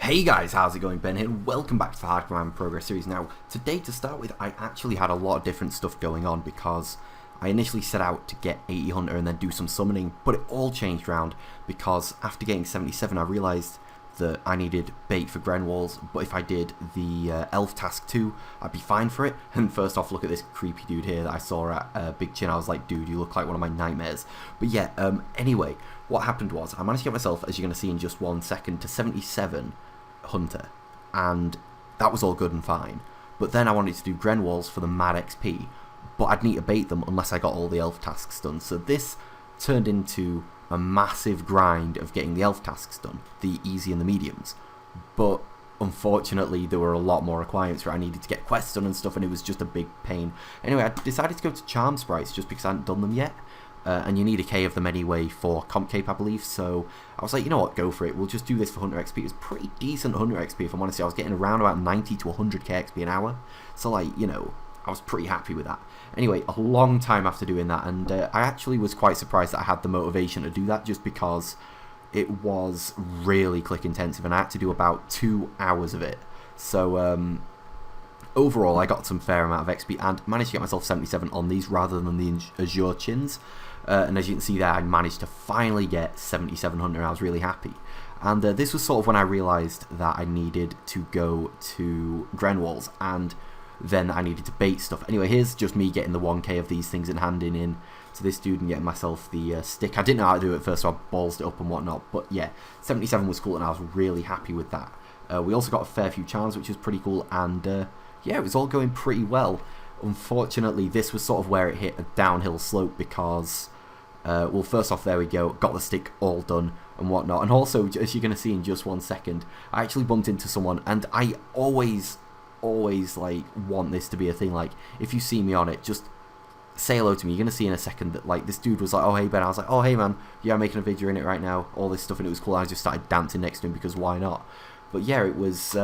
Hey guys, how's it going? Ben here, welcome back to the Hardcore Progress series. Now, today to start with, I actually had a lot of different stuff going on because I initially set out to get 80 Hunter and then do some summoning, but it all changed around because after getting 77 I realised that I needed bait for grenwalls, but if I did the elf task too, I'd be fine for it. And first off, look at this creepy dude here that I saw at Big Chin. I was like, dude, you look like one of my nightmares. But yeah, anyway, what happened was I managed to get myself, as you're going to see in just 1 second, to 77 Hunter, and that was all good and fine. But then I wanted to do grenwalls for the mad XP, but I'd need to bait them unless I got all the elf tasks done. So this turned into a massive grind of getting the elf tasks done, the easy and the mediums. But unfortunately there were a lot more requirements where I needed to get quests done and stuff, and it was just a big pain. Anyway, I decided to go to charm sprites just because I hadn't done them yet. And you need a K of them anyway for comp cape, I believe, so I was like, you know what, go for it, we'll just do this for Hunter XP. It was pretty decent Hunter XP, if I'm honest. I was getting around about 90 to 100k XP an hour, so like, you know, I was pretty happy with that. Anyway, a long time after doing that, and I actually was quite surprised that I had the motivation to do that, just because it was really click intensive, and I had to do about 2 hours of it. So, overall, I got some fair amount of XP, and managed to get myself 77 on these rather than the Azure Chins. And as you can see there, I managed to finally get 7700, and I was really happy. And this was sort of when I realised that I needed to go to grenwalls, and then I needed to bait stuff. Anyway, here's just me getting the 1k of these things and handing in to this dude and getting myself the stick. I didn't know how to do it first, so I ballsed it up and whatnot. But yeah, 77 was cool, and I was really happy with that. We also got a fair few charms, which was pretty cool, and yeah, it was all going pretty well. Unfortunately, this was sort of where it hit a downhill slope because well, first off, there we go, got the stick all done and whatnot. And also, as you're going to see in just 1 second, I actually bumped into someone, and I always like want this to be a thing. Like, if you see me on it, just say hello to me. You're going to see in a second that, like, this dude was like, oh hey Ben, I was like, oh hey man, yeah, I'm making a video in it right now, all this stuff, and it was cool. I just started dancing next to him because why not? But yeah, it was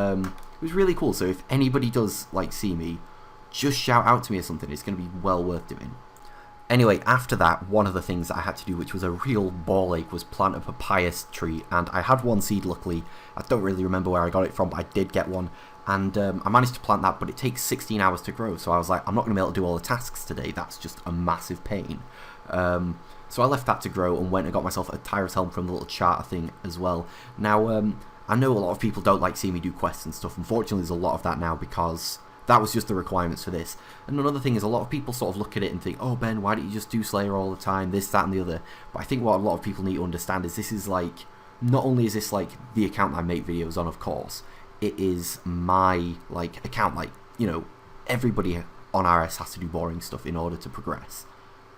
really cool. So if anybody does like see me, just shout out to me or something. It's going to be well worth doing. Anyway, after that, one of the things that I had to do, which was a real ball ache, was plant a papyrus tree. And I had one seed, luckily. I don't really remember where I got it from, but I did get one. And I managed to plant that, but it takes 16 hours to grow. So I was like, I'm not going to be able to do all the tasks today. That's just a massive pain. So I left that to grow and went and got myself a Tyrus helm from the little charter thing as well. Now, I know a lot of people don't like seeing me do quests and stuff. Unfortunately, there's a lot of that now because that was just the requirements for this. And another thing is, a lot of people sort of look at it and think, oh Ben, why don't you just do Slayer all the time, this, that and the other. But I think what a lot of people need to understand is this is like, not only is this like the account I make videos on, of course, it is my like account. Like, you know, everybody on RS has to do boring stuff in order to progress.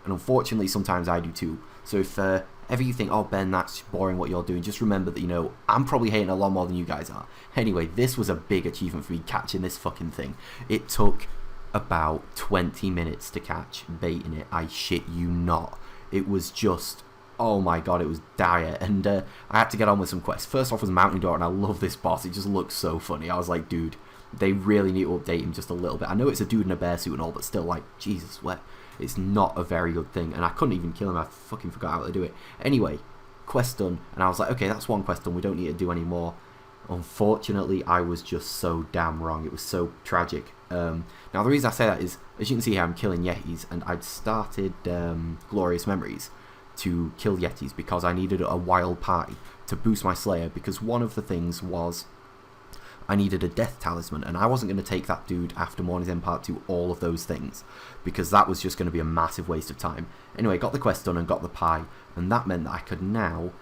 And unfortunately sometimes I do too. So if ever you think, oh Ben, that's boring what you're doing, just remember that, you know, I'm probably hating a lot more than you guys are. Anyway, this was a big achievement for me, catching this fucking thing. It took about 20 minutes to catch, baiting it, I shit you not. It was just, oh my god, it was dire. And I had to get on with some quests. First off was Mountain Door, and I love this boss. It just looks so funny. I was like, dude, they really need to update him just a little bit. I know it's a dude in a bear suit and all, but still, like, Jesus, what? It's not a very good thing, and I couldn't even kill him. I fucking forgot how to do it. Anyway, quest done, and I was like, okay, that's one quest done, we don't need to do any more. Unfortunately, I was just so damn wrong. It was so tragic. Now, the reason I say that is, as you can see here, I'm killing Yetis, and I'd started Glorious Memories to kill Yetis because I needed a wild party to boost my Slayer, because one of the things was I needed a death talisman, and I wasn't going to take that dude after Morning's End Part 2, all of those things, because that was just going to be a massive waste of time. Anyway, got the quest done and got the pie, and that meant that I could now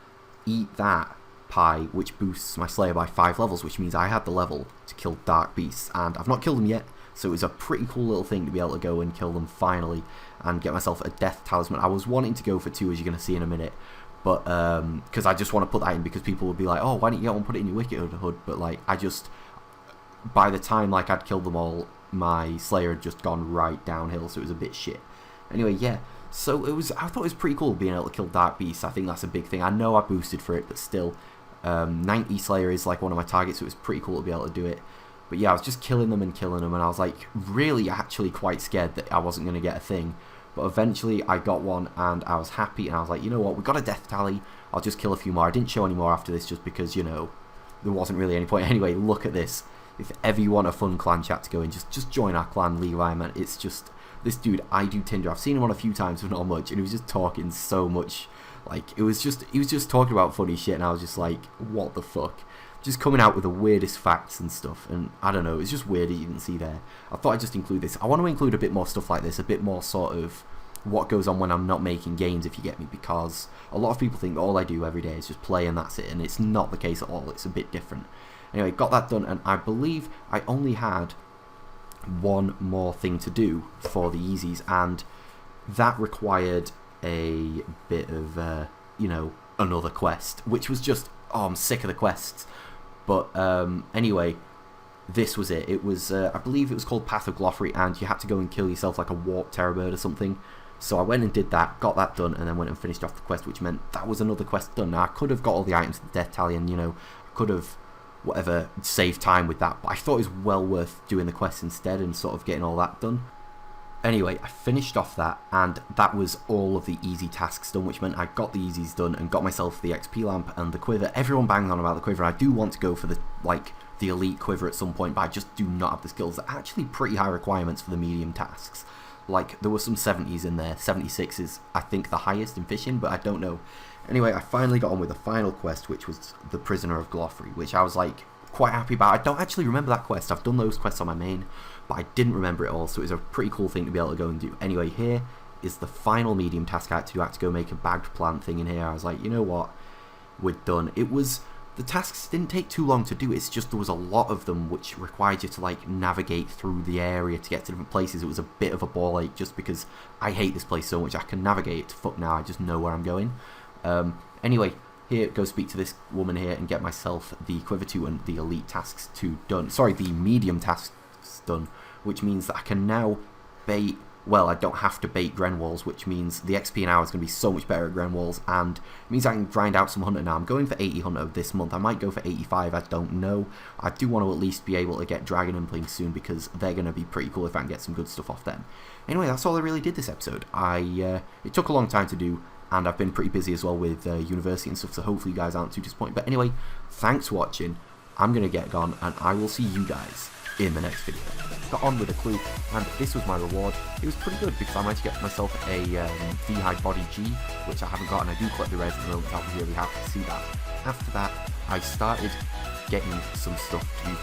eat that pie, which boosts my Slayer by 5 levels, which means I had the level to kill Dark Beasts, and I've not killed them yet, so it was a pretty cool little thing to be able to go and kill them finally, and get myself a death talisman. I was wanting to go for 2, as you're going to see in a minute, but because I just want to put that in, because people would be like, oh, why don't you get one, put it in your Wicked Hood, but like, I just, by the time like I'd killed them all, my Slayer had just gone right downhill, so it was a bit shit. Anyway, yeah, so it was, I thought it was pretty cool being able to kill Dark Beasts. I think that's a big thing. I know I boosted for it, but still, 90 Slayer is like one of my targets, so it was pretty cool to be able to do it. But yeah, I was just killing them, and I was like really actually quite scared that I wasn't going to get a thing. But eventually I got one, and I was happy, and I was like, you know what, we got a death tally, I'll just kill a few more. I didn't show any more after this just because, you know, there wasn't really any point. Anyway, look at this. If ever you want a fun clan chat to go in, just join our clan, Levi, man. It's just, this dude, I do Tinder. I've seen him on a few times, but not much, and he was just talking so much. Like, he was just talking about funny shit, and I was just like, what the fuck? Just coming out with the weirdest facts and stuff, and I don't know, it's just weird that you didn't see there. I thought I'd just include this. I want to include a bit more stuff like this, a bit more sort of what goes on when I'm not making games, if you get me, because a lot of people think all I do every day is just play and that's it, and it's not the case at all. It's a bit different. Anyway, got that done, and I believe I only had one more thing to do for the Yeezys, and that required a bit of, you know, another quest, which was just, oh, I'm sick of the quests. But anyway, this was it. It was, I believe it was called Path of Gloffery, and you had to go and kill yourself like a warp terror bird or something. So I went and did that, got that done, and then went and finished off the quest, which meant that was another quest done. Now, I could have got all the items in the Death Tally, and, you know, I could have, whatever, saved time with that, but I thought it was well worth doing the quest instead and sort of getting all that done. Anyway, I finished off that, and that was all of the easy tasks done, which meant I got the easies done and got myself the XP lamp and the quiver. Everyone bangs on about the quiver. I do want to go for the, like, the elite quiver at some point, but I just do not have the skills. They're actually pretty high requirements for the medium tasks. Like, there were some 70s in there. 76 is, I think, the highest in fishing, but I don't know. Anyway, I finally got on with the final quest, which was the Prisoner of Gloffery, which I was, like, quite happy about. I don't actually remember that quest. I've done those quests on my main, but I didn't remember it all, so it was a pretty cool thing to be able to go and do. Anyway, here is the final medium task I had to do. I had to go make a bagged plant thing in here. I was like, you know what? We're done. It was... The tasks didn't take too long to do. It's just there was a lot of them which required you to, like, navigate through the area to get to different places. It was a bit of a ball ache just because I hate this place so much. I can navigate to fuck now. I just know where I'm going. Anyway, here, go speak to this woman here and get myself the Quiver 2 and the Elite tasks 2 done. Sorry, the Medium tasks done, which means that I can now bait... Well, I don't have to bait grenwalls, which means the XP an hour is going to be so much better at grenwalls, and it means I can grind out some hunter now. I'm going for 80 hunter this month. I might go for 85, I don't know. I do want to at least be able to get dragon impling soon, because they're going to be pretty cool if I can get some good stuff off them. Anyway, that's all I really did this episode. It took a long time to do, and I've been pretty busy as well with university and stuff, so hopefully you guys aren't too disappointed. But anyway, thanks for watching. I'm going to get gone, and I will see you guys in the next video. Got on with a clue, and this was my reward. It was pretty good because I managed to get myself a V-hide body G, which I haven't got, and I do collect the res at the moment. I'll be really happy to see that. After that, I started getting some stuff to do.